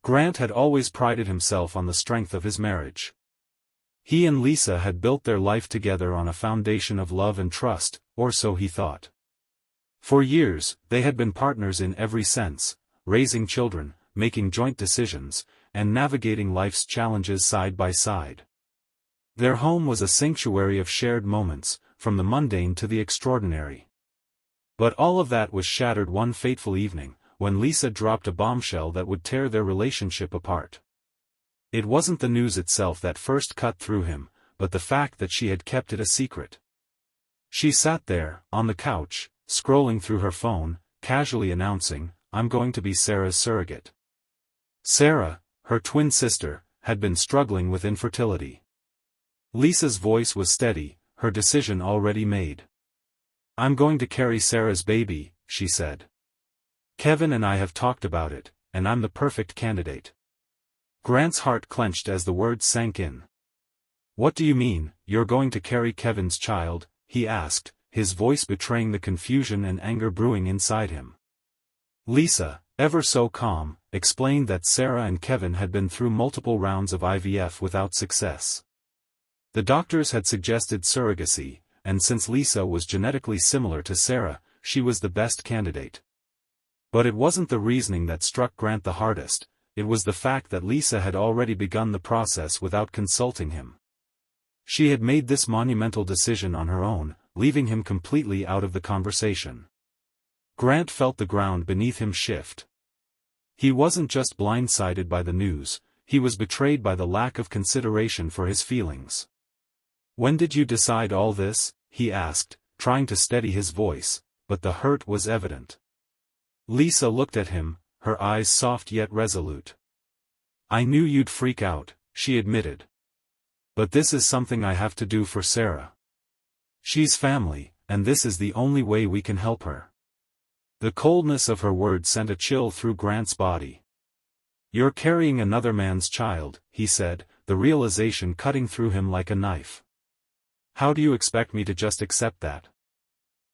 Grant had always prided himself on the strength of his marriage. He and Lisa had built their life together on a foundation of love and trust, or so he thought. For years, they had been partners in every sense, raising children, making joint decisions, and navigating life's challenges side by side. Their home was a sanctuary of shared moments, from the mundane to the extraordinary. But all of that was shattered one fateful evening, when Lisa dropped a bombshell that would tear their relationship apart. It wasn't the news itself that first cut through him, but the fact that she had kept it a secret. She sat there, on the couch, scrolling through her phone, casually announcing, "I'm going to be Sarah's surrogate." Sarah, her twin sister, had been struggling with infertility. Lisa's voice was steady, her decision already made. "I'm going to carry Sarah's baby," she said. "Kevin and I have talked about it, and I'm the perfect candidate." Grant's heart clenched as the words sank in. "What do you mean, you're going to carry Kevin's child?" he asked, his voice betraying the confusion and anger brewing inside him. Lisa, ever so calm, explained that Sarah and Kevin had been through multiple rounds of IVF without success. The doctors had suggested surrogacy, and since Lisa was genetically similar to Sarah, she was the best candidate. But it wasn't the reasoning that struck Grant the hardest, it was the fact that Lisa had already begun the process without consulting him. She had made this monumental decision on her own, leaving him completely out of the conversation. Grant felt the ground beneath him shift. He wasn't just blindsided by the news, he was betrayed by the lack of consideration for his feelings. "When did you decide all this?" he asked, trying to steady his voice, but the hurt was evident. Lisa looked at him, her eyes soft yet resolute. "I knew you'd freak out," she admitted. "But this is something I have to do for Sarah. She's family, and this is the only way we can help her." The coldness of her words sent a chill through Grant's body. "You're carrying another man's child," he said, the realization cutting through him like a knife. "How do you expect me to just accept that?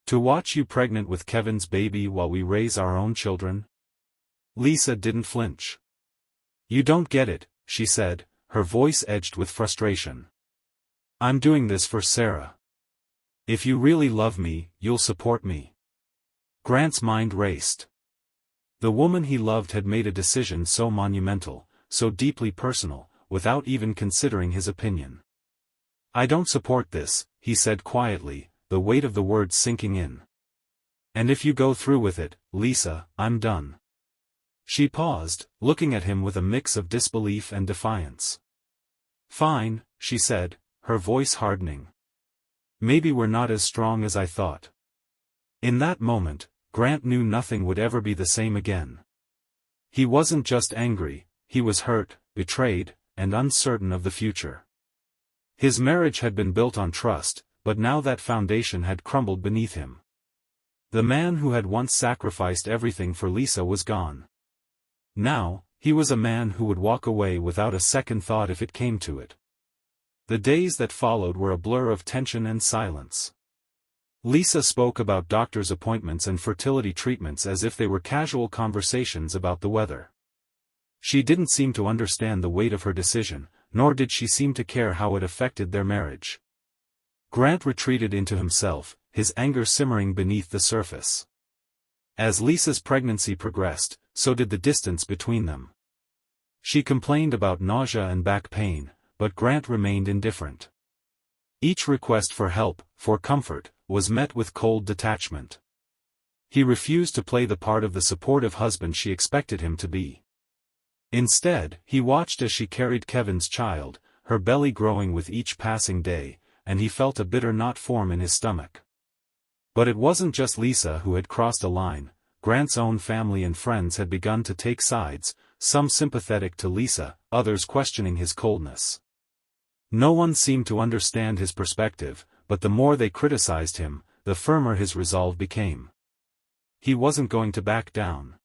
To watch you pregnant with Kevin's baby while we raise our own children?" Lisa didn't flinch. "You don't get it," she said, her voice edged with frustration. "I'm doing this for Sarah. If you really love me, you'll support me." Grant's mind raced. The woman he loved had made a decision so monumental, so deeply personal, without even considering his opinion. "I don't support this," he said quietly, the weight of the words sinking in. "And if you go through with it, Lisa, I'm done." She paused, looking at him with a mix of disbelief and defiance. "Fine," she said, her voice hardening. "Maybe we're not as strong as I thought." In that moment, Grant knew nothing would ever be the same again. He wasn't just angry, he was hurt, betrayed, and uncertain of the future. His marriage had been built on trust, but now that foundation had crumbled beneath him. The man who had once sacrificed everything for Lisa was gone. Now, he was a man who would walk away without a second thought if it came to it. The days that followed were a blur of tension and silence. Lisa spoke about doctor's appointments and fertility treatments as if they were casual conversations about the weather. She didn't seem to understand the weight of her decision, nor did she seem to care how it affected their marriage. Grant retreated into himself, his anger simmering beneath the surface. As Lisa's pregnancy progressed, so did the distance between them. She complained about nausea and back pain, but Grant remained indifferent. Each request for help, for comfort, was met with cold detachment. He refused to play the part of the supportive husband she expected him to be. Instead, he watched as she carried Kevin's child, her belly growing with each passing day, and he felt a bitter knot form in his stomach. But it wasn't just Lisa who had crossed a line. Grant's own family and friends had begun to take sides, some sympathetic to Lisa, others questioning his coldness. No one seemed to understand his perspective, but the more they criticized him, the firmer his resolve became. He wasn't going to back down.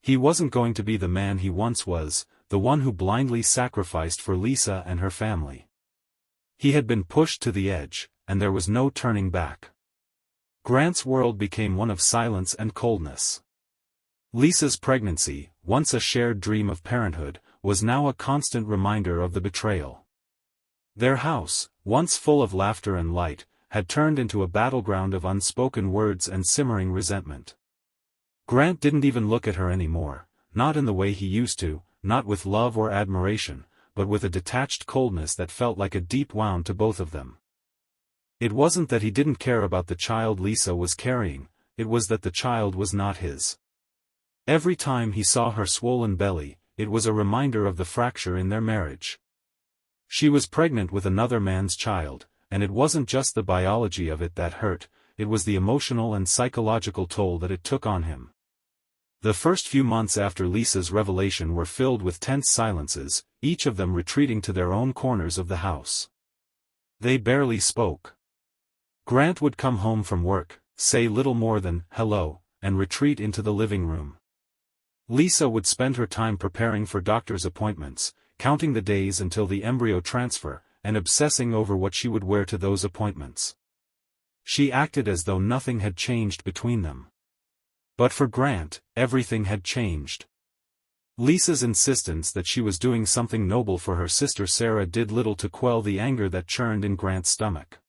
He wasn't going to be the man he once was, the one who blindly sacrificed for Lisa and her family. He had been pushed to the edge, and there was no turning back. Grant's world became one of silence and coldness. Lisa's pregnancy, once a shared dream of parenthood, was now a constant reminder of the betrayal. Their house, once full of laughter and light, had turned into a battleground of unspoken words and simmering resentment. Grant didn't even look at her anymore, not in the way he used to, not with love or admiration, but with a detached coldness that felt like a deep wound to both of them. It wasn't that he didn't care about the child Lisa was carrying, it was that the child was not his. Every time he saw her swollen belly, it was a reminder of the fracture in their marriage. She was pregnant with another man's child, and it wasn't just the biology of it that hurt, it was the emotional and psychological toll that it took on him. The first few months after Lisa's revelation were filled with tense silences, each of them retreating to their own corners of the house. They barely spoke. Grant would come home from work, say little more than "hello," and retreat into the living room. Lisa would spend her time preparing for doctor's appointments, counting the days until the embryo transfer, and obsessing over what she would wear to those appointments. She acted as though nothing had changed between them. But for Grant, everything had changed. Lisa's insistence that she was doing something noble for her sister Sarah did little to quell the anger that churned in Grant's stomach.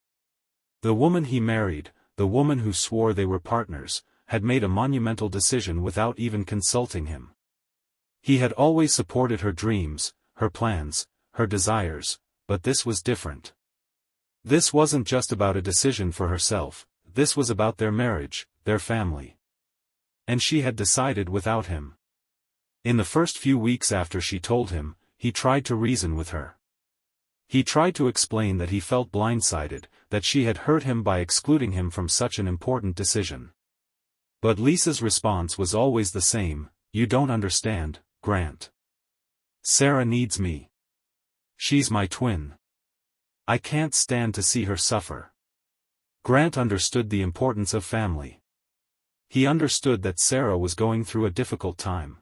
The woman he married, the woman who swore they were partners, had made a monumental decision without even consulting him. He had always supported her dreams, her plans, her desires, but this was different. This wasn't just about a decision for herself, this was about their marriage, their family. And she had decided without him. In the first few weeks after she told him, he tried to reason with her. He tried to explain that he felt blindsided, that she had hurt him by excluding him from such an important decision. But Lisa's response was always the same: "You don't understand, Grant. Sarah needs me. She's my twin. I can't stand to see her suffer." Grant understood the importance of family. He understood that Sarah was going through a difficult time.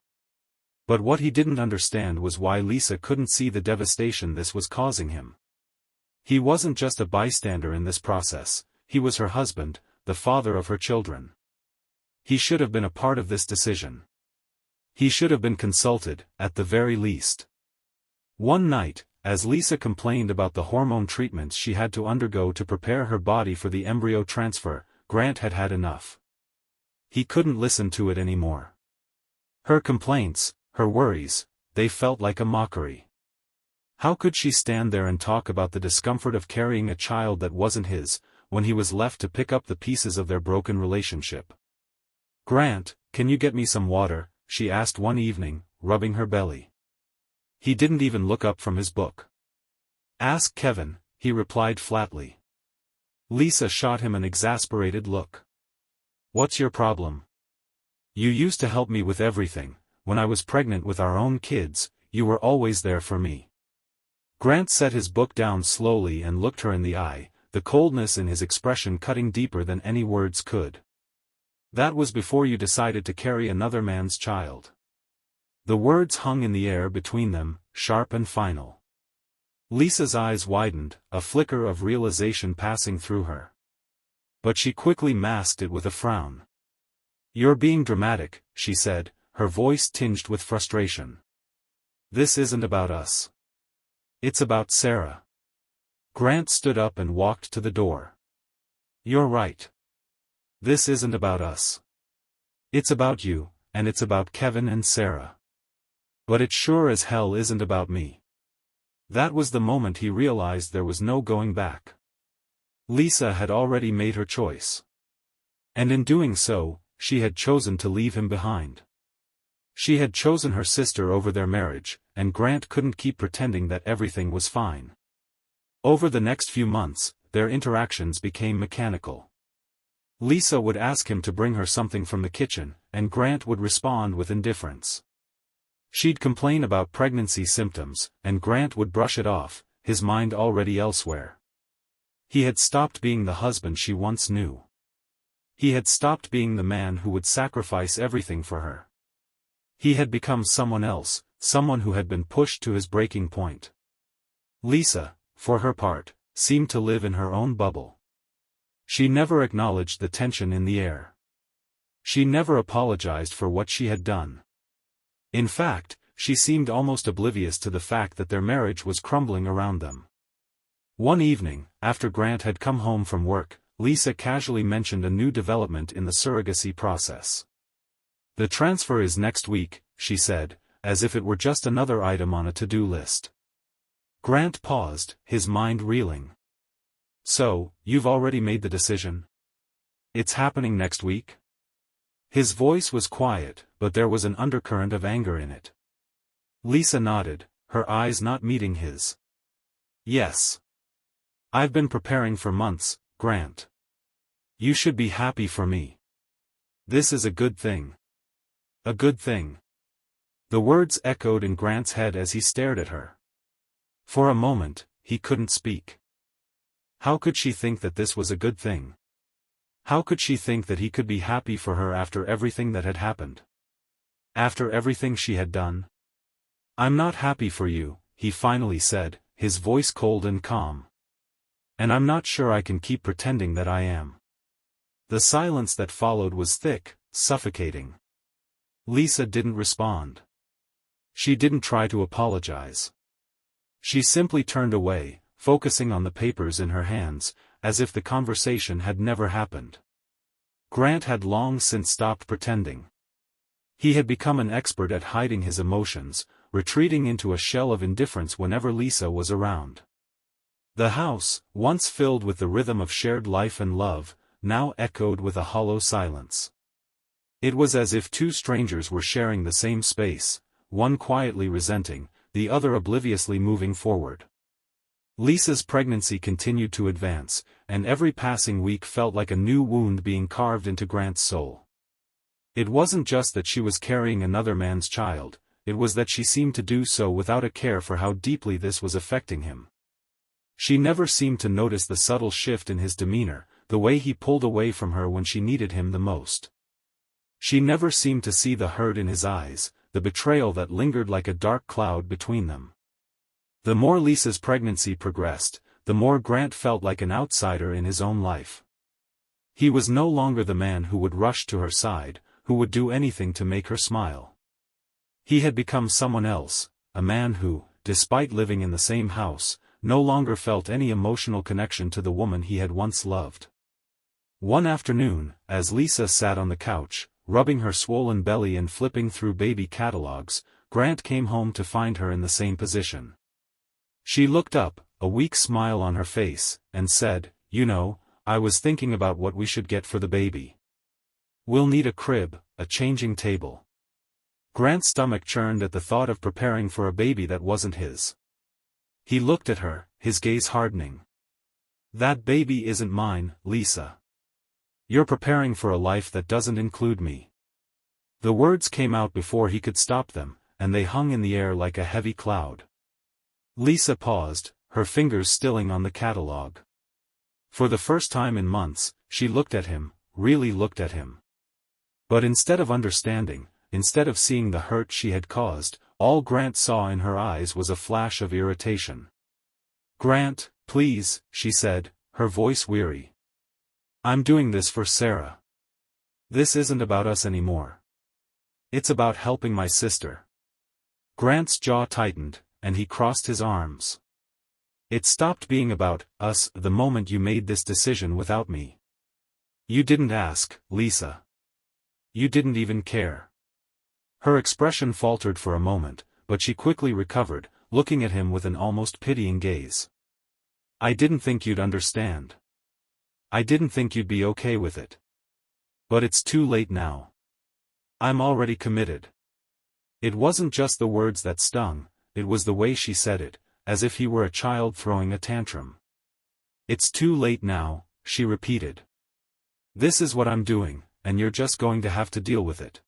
But what he didn't understand was why Lisa couldn't see the devastation this was causing him. He wasn't just a bystander in this process, he was her husband, the father of her children. He should have been a part of this decision. He should have been consulted, at the very least. One night, as Lisa complained about the hormone treatments she had to undergo to prepare her body for the embryo transfer, Grant had had enough. He couldn't listen to it anymore. Her complaints, her worries, they felt like a mockery. How could she stand there and talk about the discomfort of carrying a child that wasn't his, when he was left to pick up the pieces of their broken relationship? "Grant, can you get me some water?" she asked one evening, rubbing her belly. He didn't even look up from his book. "Ask Kevin," he replied flatly. Lisa shot him an exasperated look. "What's your problem? You used to help me with everything. When I was pregnant with our own kids, you were always there for me." Grant set his book down slowly and looked her in the eye, the coldness in his expression cutting deeper than any words could. "That was before you decided to carry another man's child." The words hung in the air between them, sharp and final. Lisa's eyes widened, a flicker of realization passing through her. But she quickly masked it with a frown. "You're being dramatic," she said, her voice tinged with frustration. "This isn't about us. It's about Sarah." Grant stood up and walked to the door. "You're right. This isn't about us. It's about you, and it's about Kevin and Sarah. But it sure as hell isn't about me." That was the moment he realized there was no going back. Lisa had already made her choice. And in doing so, she had chosen to leave him behind. She had chosen her sister over their marriage, and Grant couldn't keep pretending that everything was fine. Over the next few months, their interactions became mechanical. Lisa would ask him to bring her something from the kitchen, and Grant would respond with indifference. She'd complain about pregnancy symptoms, and Grant would brush it off, his mind already elsewhere. He had stopped being the husband she once knew. He had stopped being the man who would sacrifice everything for her. He had become someone else, someone who had been pushed to his breaking point. Lisa, for her part, seemed to live in her own bubble. She never acknowledged the tension in the air. She never apologized for what she had done. In fact, she seemed almost oblivious to the fact that their marriage was crumbling around them. One evening, after Grant had come home from work, Lisa casually mentioned a new development in the surrogacy process. "The transfer is next week," she said, as if it were just another item on a to-do list. Grant paused, his mind reeling. "So, you've already made the decision? It's happening next week?" His voice was quiet, but there was an undercurrent of anger in it. Lisa nodded, her eyes not meeting his. "Yes. I've been preparing for months, Grant. You should be happy for me. This is a good thing." "A good thing." The words echoed in Grant's head as he stared at her. For a moment, he couldn't speak. How could she think that this was a good thing? How could she think that he could be happy for her after everything that had happened? After everything she had done? "I'm not happy for you," he finally said, his voice cold and calm. "And I'm not sure I can keep pretending that I am." The silence that followed was thick, suffocating. Lisa didn't respond. She didn't try to apologize. She simply turned away, focusing on the papers in her hands, as if the conversation had never happened. Grant had long since stopped pretending. He had become an expert at hiding his emotions, retreating into a shell of indifference whenever Lisa was around. The house, once filled with the rhythm of shared life and love, now echoed with a hollow silence. It was as if two strangers were sharing the same space, one quietly resenting, the other obliviously moving forward. Lisa's pregnancy continued to advance, and every passing week felt like a new wound being carved into Grant's soul. It wasn't just that she was carrying another man's child, it was that she seemed to do so without a care for how deeply this was affecting him. She never seemed to notice the subtle shift in his demeanor, the way he pulled away from her when she needed him the most. She never seemed to see the hurt in his eyes, the betrayal that lingered like a dark cloud between them. The more Lisa's pregnancy progressed, the more Grant felt like an outsider in his own life. He was no longer the man who would rush to her side, who would do anything to make her smile. He had become someone else, a man who, despite living in the same house, no longer felt any emotional connection to the woman he had once loved. One afternoon, as Lisa sat on the couch, rubbing her swollen belly and flipping through baby catalogs, Grant came home to find her in the same position. She looked up, a weak smile on her face, and said, "You know, I was thinking about what we should get for the baby. We'll need a crib, a changing table." Grant's stomach churned at the thought of preparing for a baby that wasn't his. He looked at her, his gaze hardening. "That baby isn't mine, Lisa. You're preparing for a life that doesn't include me." The words came out before he could stop them, and they hung in the air like a heavy cloud. Lisa paused, her fingers stilling on the catalog. For the first time in months, she looked at him, really looked at him. But instead of understanding, instead of seeing the hurt she had caused, all Grant saw in her eyes was a flash of irritation. "Grant, please," she said, her voice weary. "I'm doing this for Sarah. This isn't about us anymore. It's about helping my sister." Grant's jaw tightened, and he crossed his arms. "It stopped being about us the moment you made this decision without me. You didn't ask, Lisa. You didn't even care." Her expression faltered for a moment, but she quickly recovered, looking at him with an almost pitying gaze. "I didn't think you'd understand. I didn't think you'd be okay with it. But it's too late now. I'm already committed." It wasn't just the words that stung, it was the way she said it, as if he were a child throwing a tantrum. "It's too late now," she repeated. "This is what I'm doing, and you're just going to have to deal with it."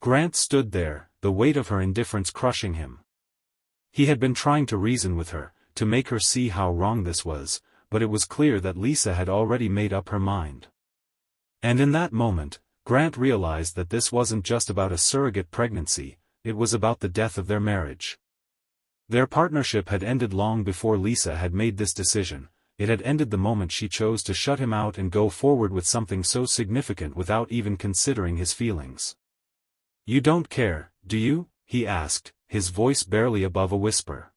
Grant stood there, the weight of her indifference crushing him. He had been trying to reason with her, to make her see how wrong this was, but it was clear that Lisa had already made up her mind. And in that moment, Grant realized that this wasn't just about a surrogate pregnancy, it was about the death of their marriage. Their partnership had ended long before Lisa had made this decision, it had ended the moment she chose to shut him out and go forward with something so significant without even considering his feelings. "You don't care, do you?" he asked, his voice barely above a whisper.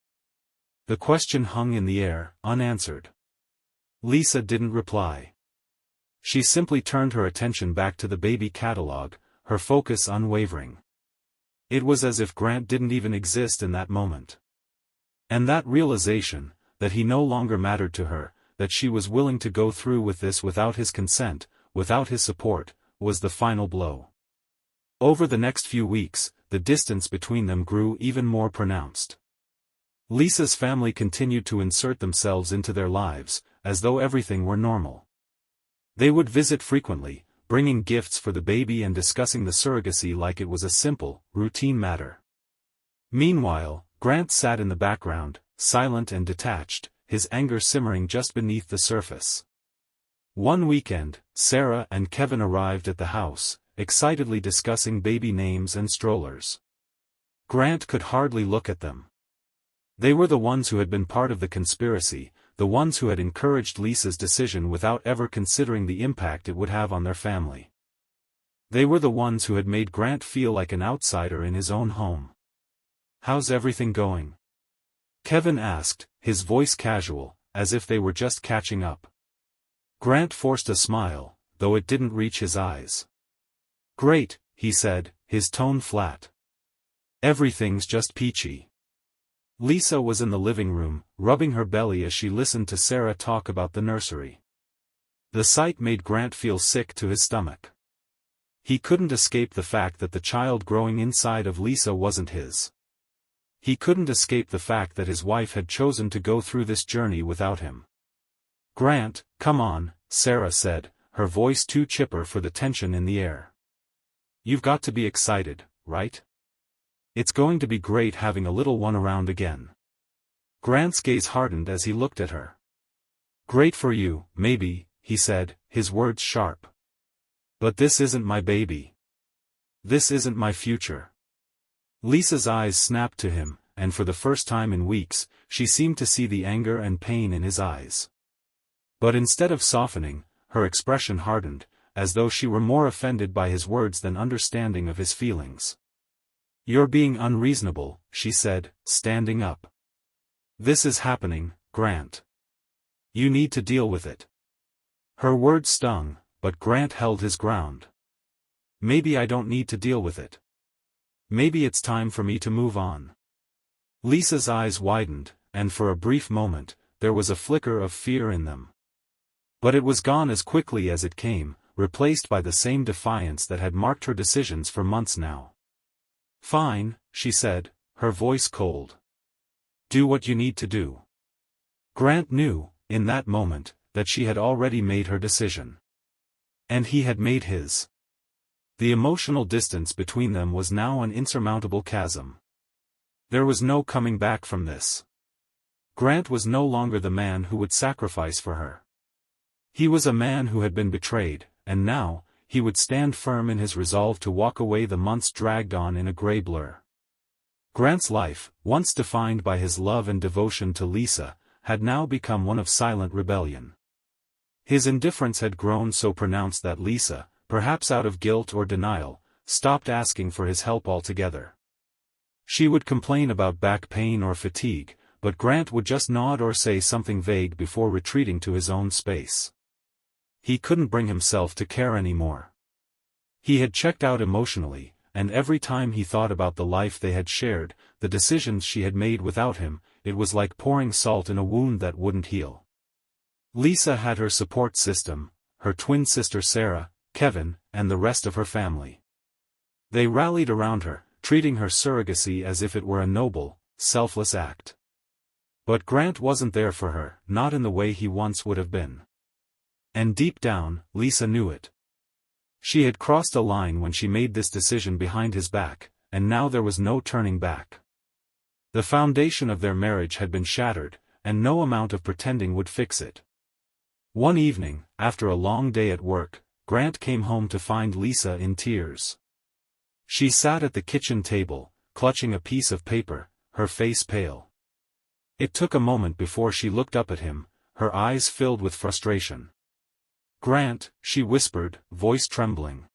The question hung in the air, unanswered. Lisa didn't reply. She simply turned her attention back to the baby catalog, her focus unwavering. It was as if Grant didn't even exist in that moment. And that realization, that he no longer mattered to her, that she was willing to go through with this without his consent, without his support, was the final blow. Over the next few weeks, the distance between them grew even more pronounced. Lisa's family continued to insert themselves into their lives, as though everything were normal. They would visit frequently, bringing gifts for the baby and discussing the surrogacy like it was a simple, routine matter. Meanwhile, Grant sat in the background, silent and detached, his anger simmering just beneath the surface. One weekend, Sarah and Kevin arrived at the house, excitedly discussing baby names and strollers. Grant could hardly look at them. They were the ones who had been part of the conspiracy, the ones who had encouraged Lisa's decision without ever considering the impact it would have on their family. They were the ones who had made Grant feel like an outsider in his own home. "How's everything going?" Kevin asked, his voice casual, as if they were just catching up. Grant forced a smile, though it didn't reach his eyes. "Great," he said, his tone flat. "Everything's just peachy." Lisa was in the living room, rubbing her belly as she listened to Sarah talk about the nursery. The sight made Grant feel sick to his stomach. He couldn't escape the fact that the child growing inside of Lisa wasn't his. He couldn't escape the fact that his wife had chosen to go through this journey without him. "Grant, come on," Sarah said, her voice too chipper for the tension in the air. "You've got to be excited, right? It's going to be great having a little one around again." Grant's gaze hardened as he looked at her. "Great for you, maybe," he said, his words sharp. "But this isn't my baby. This isn't my future." Lisa's eyes snapped to him, and for the first time in weeks, she seemed to see the anger and pain in his eyes. But instead of softening, her expression hardened, as though she were more offended by his words than understanding of his feelings. "You're being unreasonable," she said, standing up. "This is happening, Grant. You need to deal with it." Her words stung, but Grant held his ground. "Maybe I don't need to deal with it. Maybe it's time for me to move on." Lisa's eyes widened, and for a brief moment, there was a flicker of fear in them. But it was gone as quickly as it came, replaced by the same defiance that had marked her decisions for months now. "Fine," she said, her voice cold. "Do what you need to do." Grant knew, in that moment, that she had already made her decision. And he had made his. The emotional distance between them was now an insurmountable chasm. There was no coming back from this. Grant was no longer the man who would sacrifice for her. He was a man who had been betrayed, and now, he would stand firm in his resolve to walk away. The months dragged on in a gray blur. Grant's life, once defined by his love and devotion to Lisa, had now become one of silent rebellion. His indifference had grown so pronounced that Lisa, perhaps out of guilt or denial, stopped asking for his help altogether. She would complain about back pain or fatigue, but Grant would just nod or say something vague before retreating to his own space. He couldn't bring himself to care anymore. He had checked out emotionally, and every time he thought about the life they had shared, the decisions she had made without him, it was like pouring salt in a wound that wouldn't heal. Lisa had her support system, her twin sister Sarah, Kevin, and the rest of her family. They rallied around her, treating her surrogacy as if it were a noble, selfless act. But Grant wasn't there for her, not in the way he once would have been. And deep down, Lisa knew it. She had crossed a line when she made this decision behind his back, and now there was no turning back. The foundation of their marriage had been shattered, and no amount of pretending would fix it. One evening, after a long day at work, Grant came home to find Lisa in tears. She sat at the kitchen table, clutching a piece of paper, her face pale. It took a moment before she looked up at him, her eyes filled with frustration. "Grant," she whispered, voice trembling.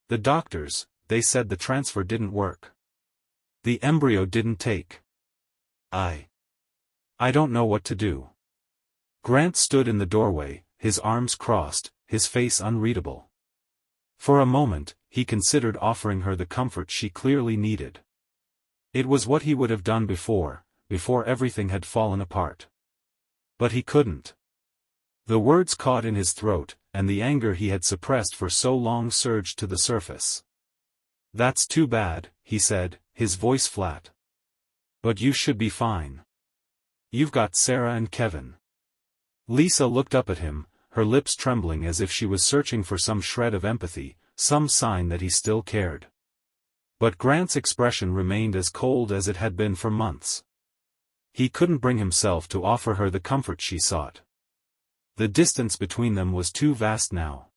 "The doctors, they said the transfer didn't work. The embryo didn't take. I don't know what to do. Grant stood in the doorway, his arms crossed, his face unreadable. For a moment, he considered offering her the comfort she clearly needed. It was what he would have done before everything had fallen apart. But he couldn't. The words caught in his throat, and the anger he had suppressed for so long surged to the surface. "That's too bad," he said, his voice flat. "But you should be fine. You've got Sarah and Kevin." Lisa looked up at him, her lips trembling as if she was searching for some shred of empathy, some sign that he still cared. But Grant's expression remained as cold as it had been for months. He couldn't bring himself to offer her the comfort she sought. The distance between them was too vast now.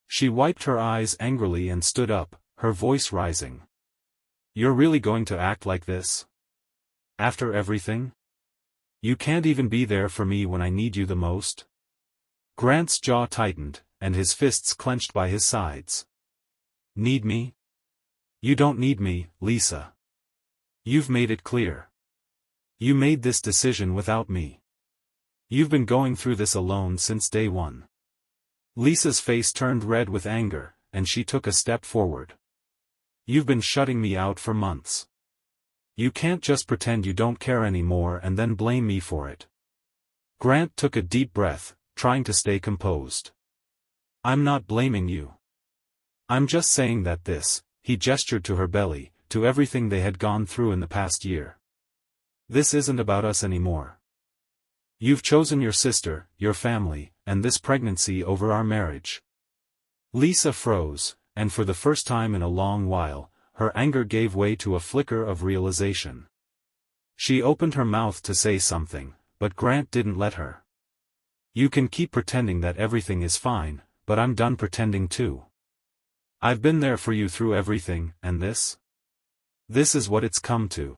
She wiped her eyes angrily and stood up, her voice rising. "You're really going to act like this? After everything? You can't even be there for me when I need you the most?" Grant's jaw tightened, and his fists clenched by his sides. "Need me? You don't need me, Lisa. You've made it clear. You made this decision without me. You've been going through this alone since day one." Lisa's face turned red with anger, and she took a step forward. "You've been shutting me out for months. You can't just pretend you don't care anymore and then blame me for it." Grant took a deep breath, trying to stay composed. "I'm not blaming you. I'm just saying that he gestured to her belly, to everything they had gone through in the past year. "This isn't about us anymore. You've chosen your sister, your family, and this pregnancy over our marriage." Lisa froze, and for the first time in a long while, her anger gave way to a flicker of realization. She opened her mouth to say something, but Grant didn't let her. "You can keep pretending that everything is fine, but I'm done pretending too. I've been there for you through everything, and this is what it's come to.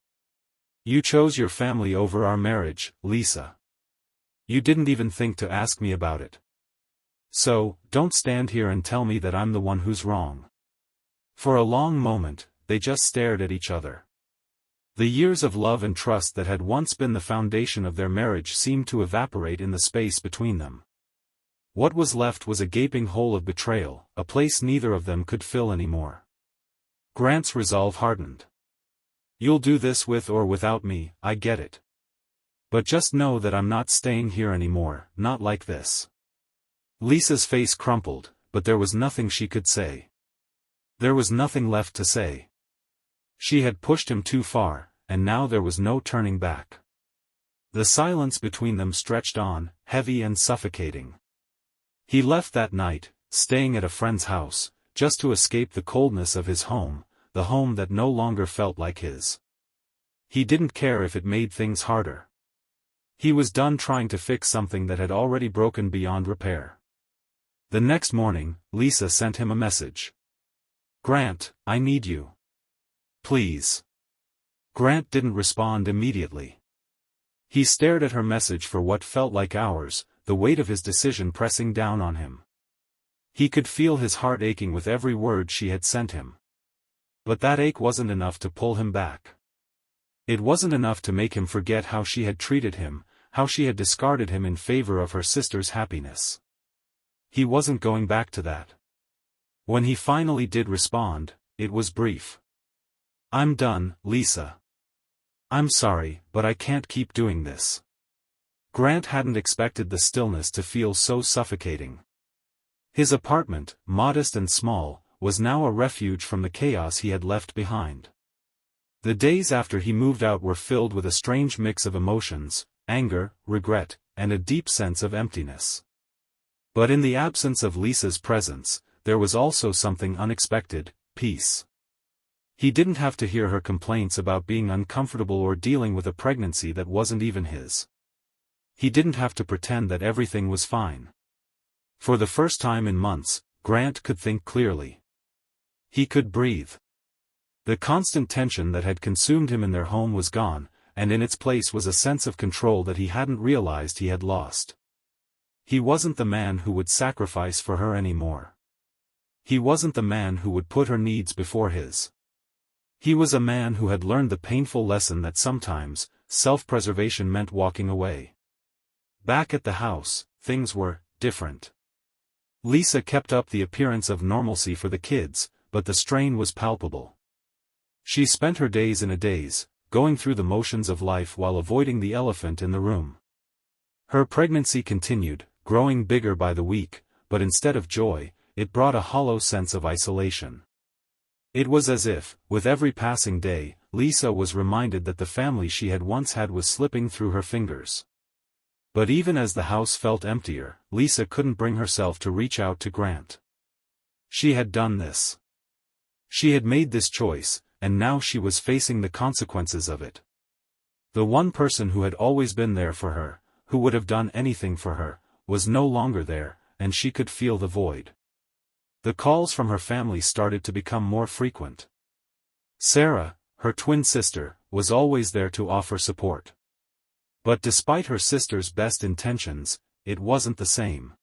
You chose your family over our marriage, Lisa. You didn't even think to ask me about it. So, don't stand here and tell me that I'm the one who's wrong." For a long moment, they just stared at each other. The years of love and trust that had once been the foundation of their marriage seemed to evaporate in the space between them. What was left was a gaping hole of betrayal, a place neither of them could fill anymore. Grant's resolve hardened. "You'll do this with or without me, I get it. But just know that I'm not staying here anymore, not like this." Lisa's face crumpled, but there was nothing she could say. There was nothing left to say. She had pushed him too far, and now there was no turning back. The silence between them stretched on, heavy and suffocating. He left that night, staying at a friend's house, just to escape the coldness of his home, the home that no longer felt like his. He didn't care if it made things harder. He was done trying to fix something that had already broken beyond repair. The next morning, Lisa sent him a message. "Grant, I need you. Please." Grant didn't respond immediately. He stared at her message for what felt like hours, the weight of his decision pressing down on him. He could feel his heart aching with every word she had sent him. But that ache wasn't enough to pull him back. It wasn't enough to make him forget how she had treated him, how she had discarded him in favor of her sister's happiness. He wasn't going back to that. When he finally did respond, it was brief. "I'm done, Lisa. I'm sorry, but I can't keep doing this." Grant hadn't expected the stillness to feel so suffocating. His apartment, modest and small, was now a refuge from the chaos he had left behind. The days after he moved out were filled with a strange mix of emotions, anger, regret, and a deep sense of emptiness. But in the absence of Lisa's presence, there was also something unexpected, peace. He didn't have to hear her complaints about being uncomfortable or dealing with a pregnancy that wasn't even his. He didn't have to pretend that everything was fine. For the first time in months, Grant could think clearly. He could breathe. The constant tension that had consumed him in their home was gone, and in its place was a sense of control that he hadn't realized he had lost. He wasn't the man who would sacrifice for her anymore. He wasn't the man who would put her needs before his. He was a man who had learned the painful lesson that sometimes, self-preservation meant walking away. Back at the house, things were different. Lisa kept up the appearance of normalcy for the kids, but the strain was palpable. She spent her days in a daze, going through the motions of life while avoiding the elephant in the room. Her pregnancy continued, growing bigger by the week, but instead of joy, it brought a hollow sense of isolation. It was as if, with every passing day, Lisa was reminded that the family she had once had was slipping through her fingers. But even as the house felt emptier, Lisa couldn't bring herself to reach out to Grant. She had done this. She had made this choice, and now she was facing the consequences of it. The one person who had always been there for her, who would have done anything for her, was no longer there, and she could feel the void. The calls from her family started to become more frequent. Sarah, her twin sister, was always there to offer support. But despite her sister's best intentions, it wasn't the same.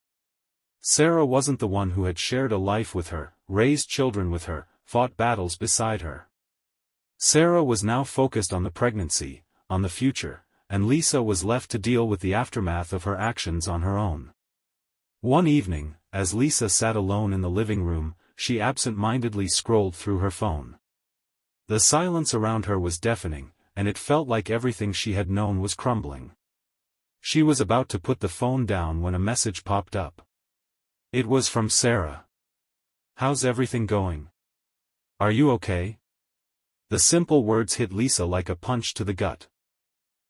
Sarah wasn't the one who had shared a life with her, raised children with her, fought battles beside her. Sarah was now focused on the pregnancy, on the future, and Lisa was left to deal with the aftermath of her actions on her own. One evening, as Lisa sat alone in the living room, she absent-mindedly scrolled through her phone. The silence around her was deafening, and it felt like everything she had known was crumbling. She was about to put the phone down when a message popped up. It was from Sarah. "How's everything going? Are you okay?" The simple words hit Lisa like a punch to the gut.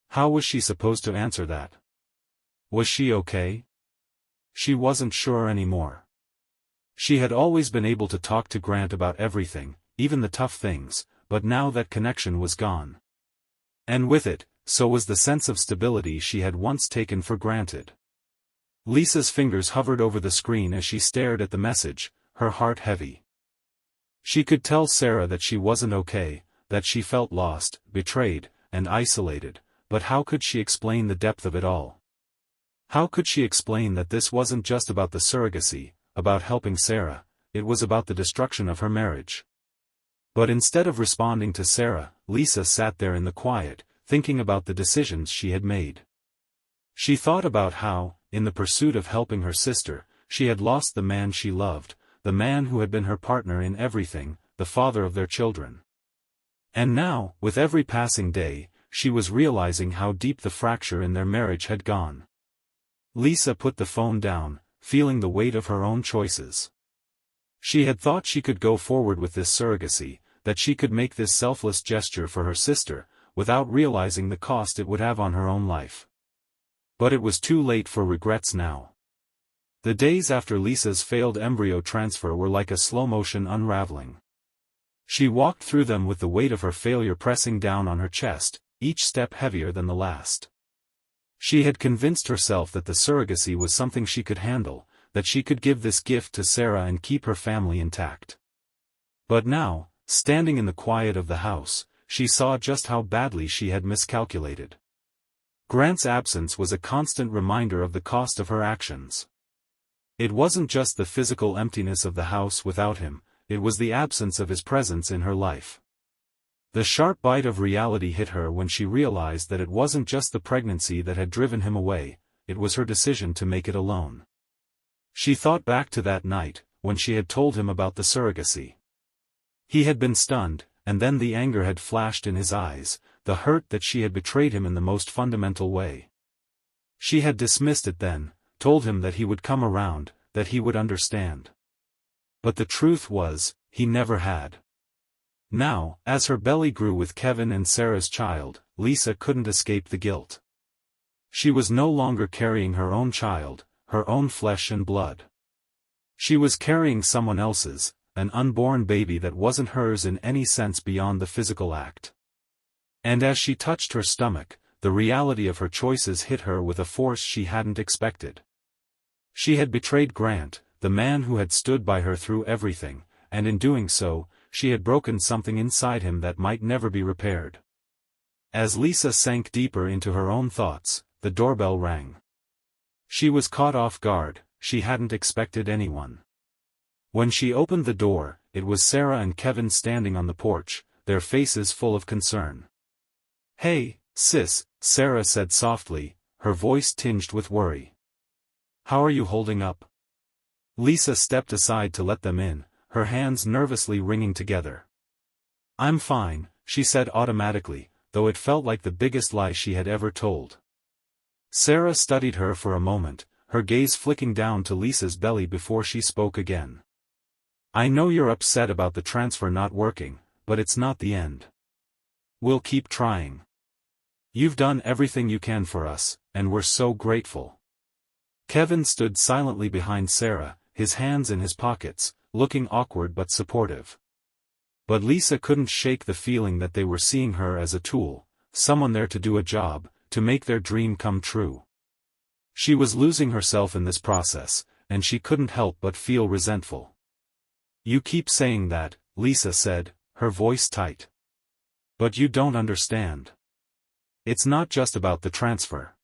How was she supposed to answer that? Was she okay? She wasn't sure anymore. She had always been able to talk to Grant about everything, even the tough things, but now that connection was gone. And with it, so was the sense of stability she had once taken for granted. Lisa's fingers hovered over the screen as she stared at the message, her heart heavy. She could tell Sarah that she wasn't okay, that she felt lost, betrayed, and isolated, but how could she explain the depth of it all? How could she explain that this wasn't just about the surrogacy, about helping Sarah, it was about the destruction of her marriage? But instead of responding to Sarah, Lisa sat there in the quiet, thinking about the decisions she had made. She thought about how, in the pursuit of helping her sister, she had lost the man she loved, the man who had been her partner in everything, the father of their children. And now, with every passing day, she was realizing how deep the fracture in their marriage had gone. Lisa put the phone down, feeling the weight of her own choices. She had thought she could go forward with this surrogacy, that she could make this selfless gesture for her sister, without realizing the cost it would have on her own life. But it was too late for regrets now. The days after Lisa's failed embryo transfer were like a slow-motion unraveling. She walked through them with the weight of her failure pressing down on her chest, each step heavier than the last. She had convinced herself that the surrogacy was something she could handle, that she could give this gift to Sarah and keep her family intact. But now, standing in the quiet of the house, she saw just how badly she had miscalculated. Grant's absence was a constant reminder of the cost of her actions. It wasn't just the physical emptiness of the house without him, it was the absence of his presence in her life. The sharp bite of reality hit her when she realized that it wasn't just the pregnancy that had driven him away, it was her decision to make it alone. She thought back to that night, when she had told him about the surrogacy. He had been stunned, and then the anger had flashed in his eyes, the hurt that she had betrayed him in the most fundamental way. She had dismissed it then, told him that he would come around, that he would understand. But the truth was, he never had. Now, as her belly grew with Kevin and Sarah's child, Lisa couldn't escape the guilt. She was no longer carrying her own child, her own flesh and blood. She was carrying someone else's, an unborn baby that wasn't hers in any sense beyond the physical act. And as she touched her stomach, the reality of her choices hit her with a force she hadn't expected. She had betrayed Grant, the man who had stood by her through everything, and in doing so, she had broken something inside him that might never be repaired. As Lisa sank deeper into her own thoughts, the doorbell rang. She was caught off guard, she hadn't expected anyone. When she opened the door, it was Sarah and Kevin standing on the porch, their faces full of concern. "Hey, sis," Sarah said softly, her voice tinged with worry. "How are you holding up?" Lisa stepped aside to let them in, her hands nervously wringing together. "I'm fine," she said automatically, though it felt like the biggest lie she had ever told. Sarah studied her for a moment, her gaze flicking down to Lisa's belly before she spoke again. "I know you're upset about the transfer not working, but it's not the end. We'll keep trying. You've done everything you can for us, and we're so grateful." Kevin stood silently behind Sarah, his hands in his pockets, looking awkward but supportive. But Lisa couldn't shake the feeling that they were seeing her as a tool, someone there to do a job, to make their dream come true. She was losing herself in this process, and she couldn't help but feel resentful. "You keep saying that," Lisa said, her voice tight. "But you don't understand. It's not just about the transfer.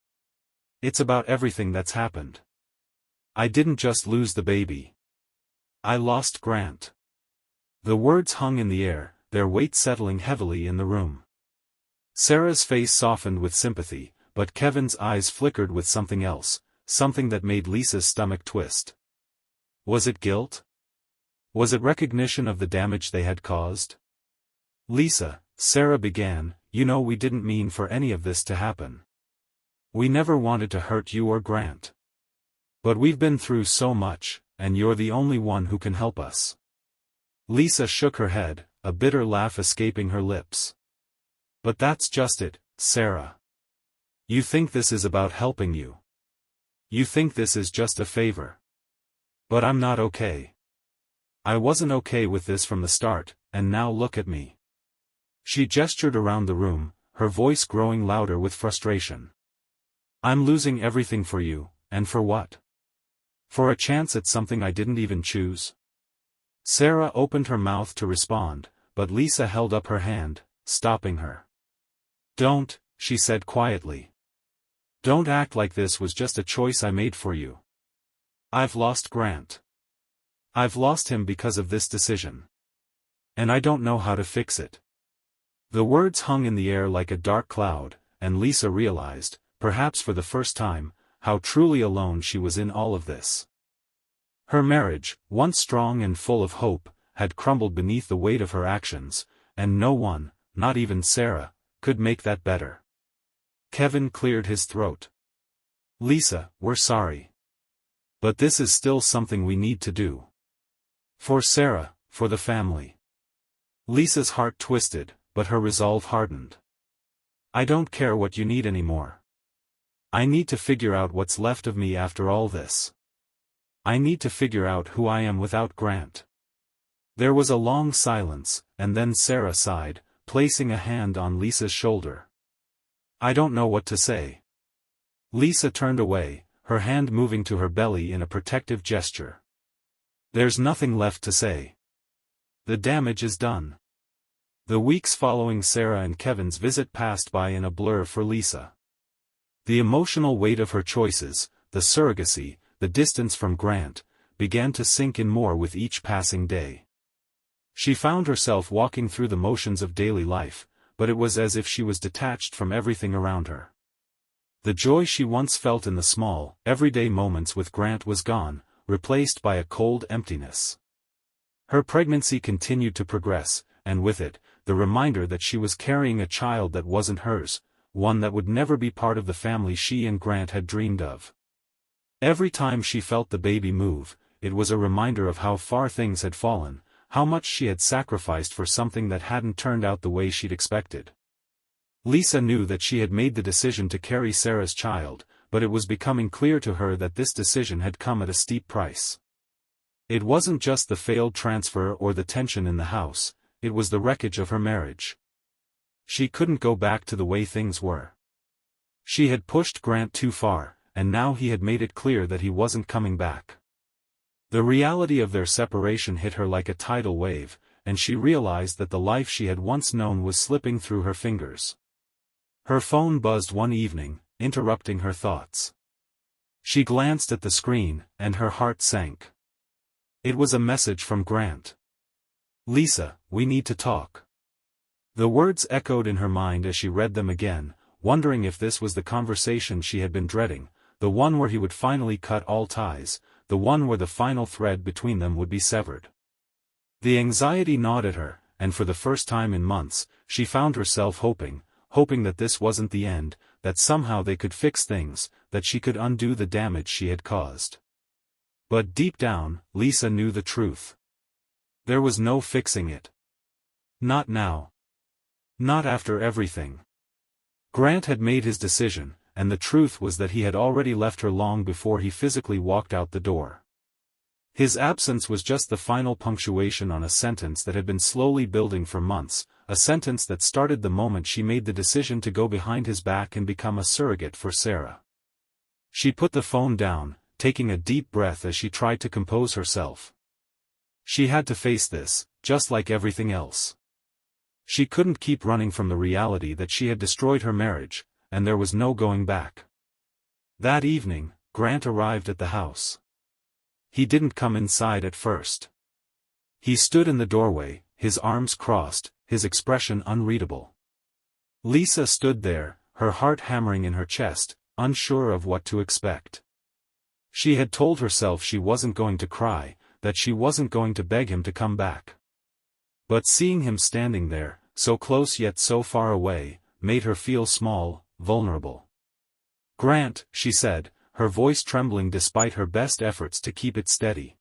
It's about everything that's happened. I didn't just lose the baby. I lost Grant." The words hung in the air, their weight settling heavily in the room. Sarah's face softened with sympathy, but Kevin's eyes flickered with something else, something that made Lisa's stomach twist. Was it guilt? Was it recognition of the damage they had caused? "Lisa," Sarah began, "you know we didn't mean for any of this to happen. We never wanted to hurt you or Grant. But we've been through so much, and you're the only one who can help us." Lisa shook her head, a bitter laugh escaping her lips. "But that's just it, Sarah. You think this is about helping you. You think this is just a favor. But I'm not okay. I wasn't okay with this from the start, and now look at me." She gestured around the room, her voice growing louder with frustration. "I'm losing everything for you, and for what? For a chance at something I didn't even choose?" Sarah opened her mouth to respond, but Lisa held up her hand, stopping her. "Don't," she said quietly. "Don't act like this was just a choice I made for you. I've lost Grant. I've lost him because of this decision. And I don't know how to fix it." The words hung in the air like a dark cloud, and Lisa realized, perhaps for the first time, how truly alone she was in all of this. Her marriage, once strong and full of hope, had crumbled beneath the weight of her actions, and no one, not even Sarah, could make that better. Kevin cleared his throat. "Lisa, we're sorry. But this is still something we need to do. For Sarah, for the family." Lisa's heart twisted, but her resolve hardened. "I don't care what you need anymore. I need to figure out what's left of me after all this. I need to figure out who I am without Grant." There was a long silence, and then Sarah sighed, placing a hand on Lisa's shoulder. "I don't know what to say." Lisa turned away, her hand moving to her belly in a protective gesture. "There's nothing left to say. The damage is done." The weeks following Sarah and Kevin's visit passed by in a blur for Lisa. The emotional weight of her choices, the surrogacy, the distance from Grant, began to sink in more with each passing day. She found herself walking through the motions of daily life, but it was as if she was detached from everything around her. The joy she once felt in the small, everyday moments with Grant was gone, replaced by a cold emptiness. Her pregnancy continued to progress, and with it, the reminder that she was carrying a child that wasn't hers, one that would never be part of the family she and Grant had dreamed of. Every time she felt the baby move, it was a reminder of how far things had fallen, how much she had sacrificed for something that hadn't turned out the way she'd expected. Lisa knew that she had made the decision to carry Sarah's child, but it was becoming clear to her that this decision had come at a steep price. It wasn't just the failed transfer or the tension in the house, it was the wreckage of her marriage. She couldn't go back to the way things were. She had pushed Grant too far, and now he had made it clear that he wasn't coming back. The reality of their separation hit her like a tidal wave, and she realized that the life she had once known was slipping through her fingers. Her phone buzzed one evening, interrupting her thoughts. She glanced at the screen, and her heart sank. It was a message from Grant. "Lisa, we need to talk. The words echoed in her mind as she read them again, wondering if this was the conversation she had been dreading, the one where he would finally cut all ties, the one where the final thread between them would be severed. The anxiety gnawed at her, and for the first time in months, she found herself hoping that this wasn't the end, that somehow they could fix things, that she could undo the damage she had caused. But deep down, Lisa knew the truth. There was no fixing it. Not now. Not after everything. Grant had made his decision, and the truth was that he had already left her long before he physically walked out the door. His absence was just the final punctuation on a sentence that had been slowly building for months, a sentence that started the moment she made the decision to go behind his back and become a surrogate for Sarah. She put the phone down, taking a deep breath as she tried to compose herself. She had to face this, just like everything else. She couldn't keep running from the reality that she had destroyed her marriage, and there was no going back. That evening, Grant arrived at the house. He didn't come inside at first. He stood in the doorway, his arms crossed, his expression unreadable. Lisa stood there, her heart hammering in her chest, unsure of what to expect. She had told herself she wasn't going to cry, that she wasn't going to beg him to come back. But seeing him standing there, so close yet so far away, made her feel small, vulnerable. "Grant," she said, her voice trembling despite her best efforts to keep it steady.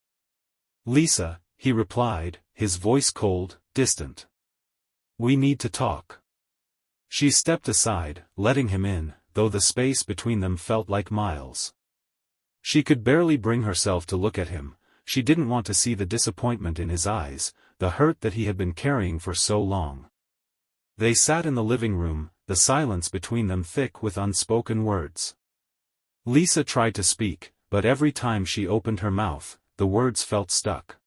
"Lisa," he replied, his voice cold, distant. "We need to talk." She stepped aside, letting him in, though the space between them felt like miles. She could barely bring herself to look at him. She didn't want to see the disappointment in his eyes, the hurt that he had been carrying for so long. They sat in the living room, the silence between them thick with unspoken words. Lisa tried to speak, but every time she opened her mouth, the words felt stuck.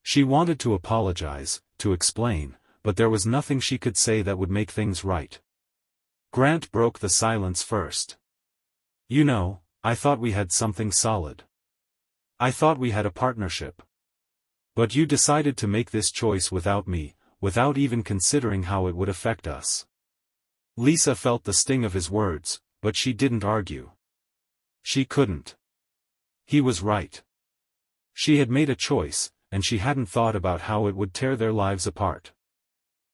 She wanted to apologize, to explain, but there was nothing she could say that would make things right. Grant broke the silence first. "You know, I thought we had something solid. I thought we had a partnership. But you decided to make this choice without me, without even considering how it would affect us." Lisa felt the sting of his words, but she didn't argue. She couldn't. He was right. She had made a choice, and she hadn't thought about how it would tear their lives apart.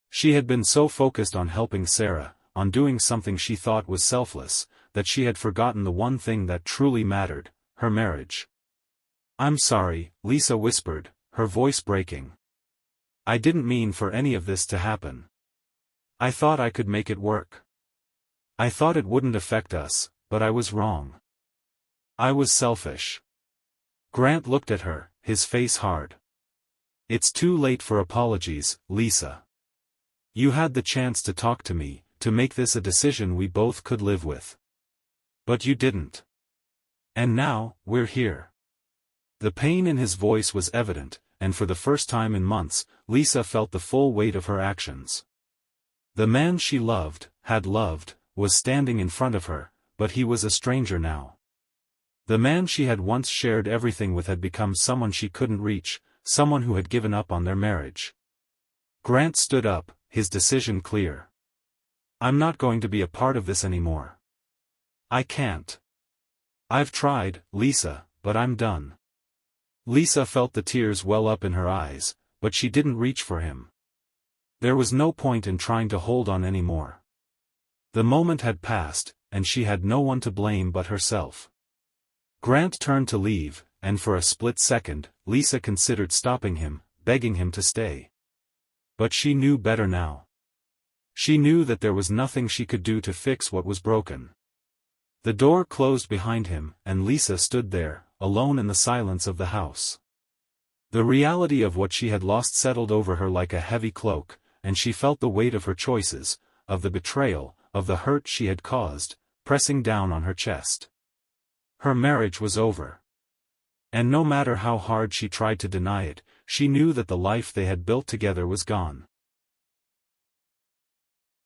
She had been so focused on helping Sarah, on doing something she thought was selfless, that she had forgotten the one thing that truly mattered, her marriage. "I'm sorry," Lisa whispered, her voice breaking. "I didn't mean for any of this to happen. I thought I could make it work. I thought it wouldn't affect us, but I was wrong. I was selfish." Grant looked at her, his face hard. "It's too late for apologies, Lisa. You had the chance to talk to me, to make this a decision we both could live with. But you didn't. And now, we're here." The pain in his voice was evident, and for the first time in months, Lisa felt the full weight of her actions. The man she loved, had loved, was standing in front of her, but he was a stranger now. The man she had once shared everything with had become someone she couldn't reach, someone who had given up on their marriage. Grant stood up, his decision clear. "I'm not going to be a part of this anymore. I can't. I've tried, Lisa, but I'm done." Lisa felt the tears well up in her eyes, but she didn't reach for him. There was no point in trying to hold on anymore. The moment had passed, and she had no one to blame but herself. Grant turned to leave, and for a split second, Lisa considered stopping him, begging him to stay. But she knew better now. She knew that there was nothing she could do to fix what was broken. The door closed behind him, and Lisa stood there, alone in the silence of the house. The reality of what she had lost settled over her like a heavy cloak, and she felt the weight of her choices, of the betrayal, of the hurt she had caused, pressing down on her chest. Her marriage was over. And no matter how hard she tried to deny it, she knew that the life they had built together was gone.